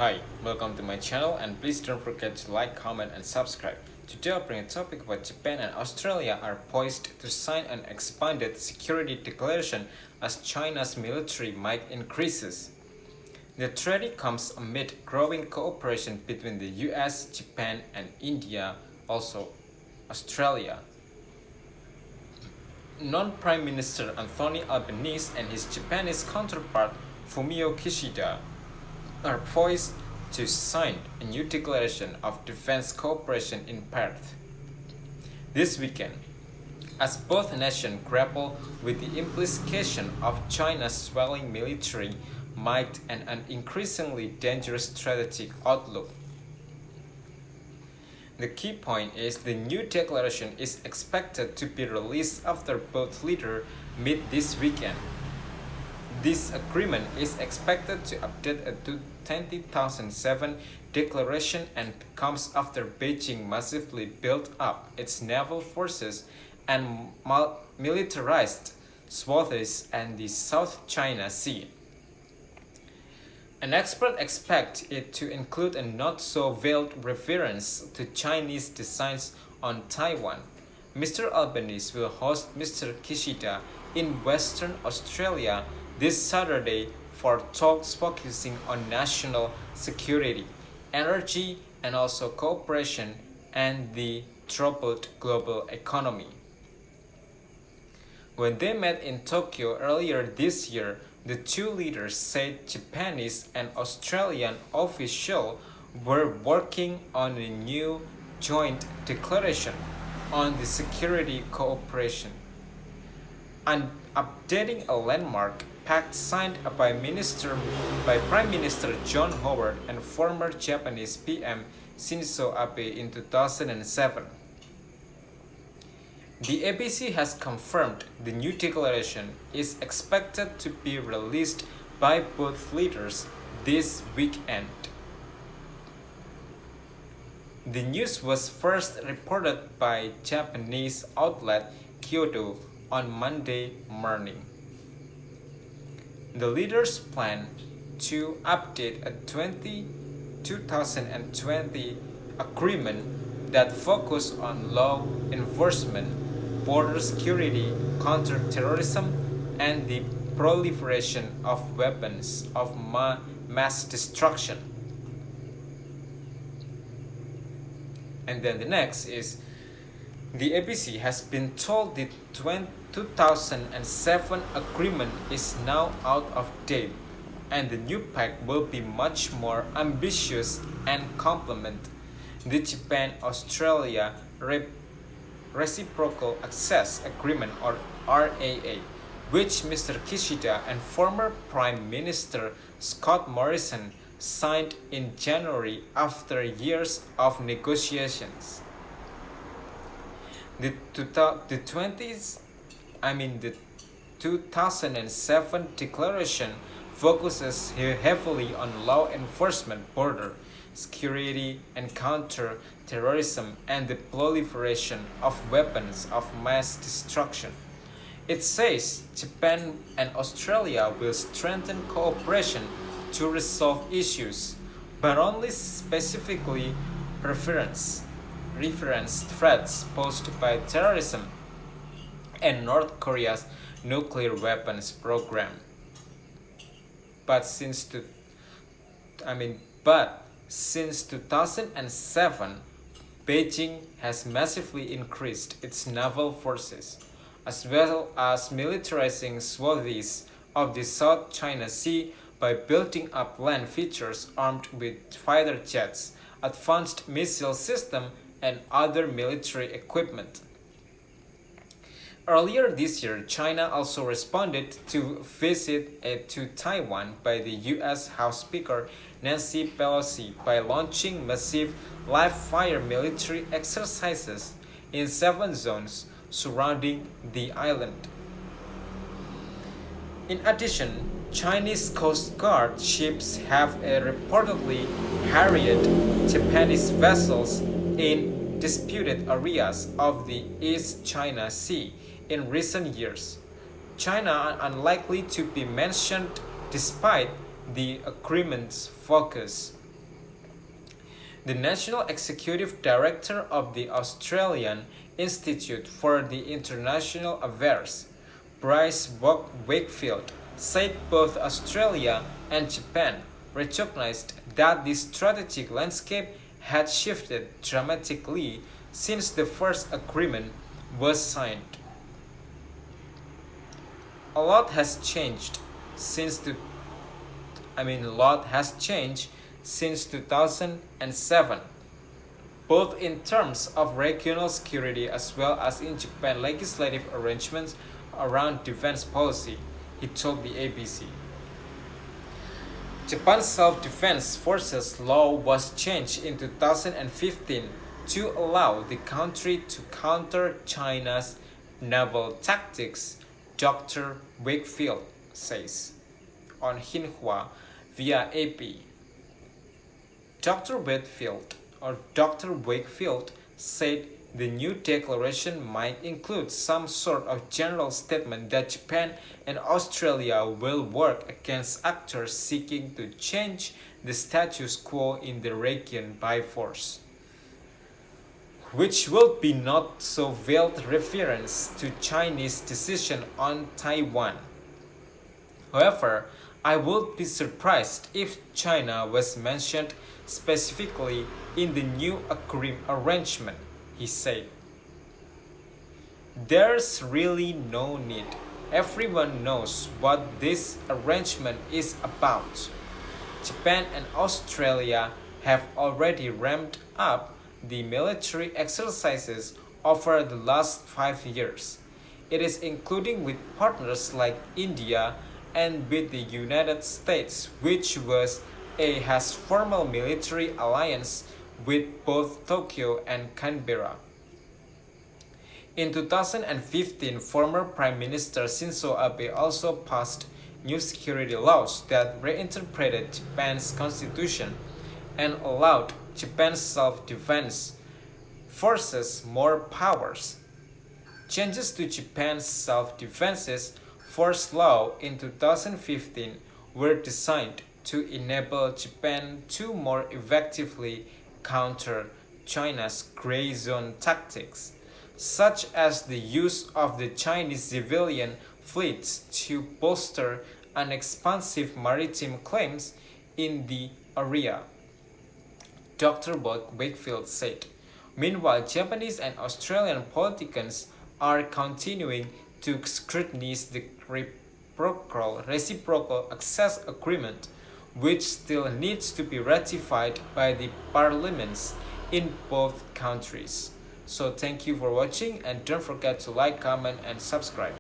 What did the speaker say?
Hi, welcome to my channel and please don't forget to like, comment and subscribe. Today I'll bring a topic about Japan and Australia are poised to sign an expanded security declaration as China's military might increases. The treaty comes amid growing cooperation between the US, Japan and India, also Australia. Non-Prime Minister Anthony Albanese and his Japanese counterpart Fumio Kishida are poised to sign a new declaration of defense cooperation in Perth this weekend, as both nations grapple with the implication of China's swelling military might and an increasingly dangerous strategic outlook. The key point is the new declaration is expected to be released after both leaders meet this weekend. This agreement is expected to update a 2007 declaration and comes after Beijing massively built up its naval forces and militarized swathes in the South China Sea. An expert expects it to include a not-so-veiled reference to Chinese designs on Taiwan. Mr. Albanese will host Mr. Kishida in Western Australia this Saturday for talks focusing on national security, energy, and also cooperation and the troubled global economy. When they met in Tokyo earlier this year, the two leaders said Japanese and Australian officials were working on a new joint declaration on the security cooperation and updating a landmark pact signed by Prime Minister John Howard and former Japanese PM Shinzo Abe in 2007. The ABC has confirmed the new declaration is expected to be released by both leaders this weekend. The news was first reported by Japanese outlet Kyodo on Monday morning. The leaders plan to update a 2020 agreement that focused on law enforcement, border security, counter-terrorism, and the proliferation of weapons of mass destruction. And then the next is the ABC has been told the 2007 agreement is now out of date and the new pact will be much more ambitious and complement the Japan-Australia Reciprocal Access Agreement or RAA, which Mr. Kishida and former Prime Minister Scott Morrison signed in January after years of negotiations. The 2007 declaration focuses heavily on law enforcement, border security and counter-terrorism and the proliferation of weapons of mass destruction. It says Japan and Australia will strengthen cooperation to resolve issues, but only specifically reference threats posed by terrorism and North Korea's nuclear weapons program. But since 2007, Beijing has massively increased its naval forces, as well as militarizing swathes of the South China Sea by building up land features armed with fighter jets, advanced missile systems, and other military equipment. Earlier this year, China also responded to a visit to Taiwan by the U.S. House Speaker Nancy Pelosi by launching massive live-fire military exercises in 7 zones surrounding the island. In addition, Chinese Coast Guard ships have reportedly harried Japanese vessels in disputed areas of the East China Sea in recent years. China are unlikely to be mentioned despite the agreement's focus the National Executive Director of the Australian Institute for the International Affairs, Bryce Wakefield, said both Australia and Japan recognized that the strategic landscape had shifted dramatically since the first agreement was signed. A lot has changed since 2007, both in terms of regional security as well as in Japan legislative arrangements around defense policy, he told the ABC. Japan's self-defense forces law was changed in 2015 to allow the country to counter China's naval tactics, Dr. Wakefield says on Xinhua via AP. Dr. Wakefield said the new declaration might include some sort of general statement that Japan and Australia will work against actors seeking to change the status quo in the region by force, which will be not so veiled reference to Chinese decision on Taiwan. However, I would be surprised if China was mentioned specifically in the new arrangement, he said. There's really no need. Everyone knows what this arrangement is about. Japan and Australia have already ramped up the military exercises over the last 5 years. It is including with partners like India and with the United States, which has formal military alliance with both Tokyo and Canberra. In 2015, former Prime Minister Shinzo Abe also passed new security laws that reinterpreted Japan's constitution and allowed Japan's self-defense forces more powers. Changes to Japan's self-defense force law in 2015 were designed to enable Japan to more effectively counter China's gray zone tactics, such as the use of the Chinese civilian fleets to bolster unexpansive maritime claims in the area, Dr. Wakefield said. Meanwhile, Japanese and Australian politicians are continuing to scrutinize the reciprocal access agreement, which still needs to be ratified by the parliaments in both countries. So thank you for watching, and don't forget to like, comment, and subscribe.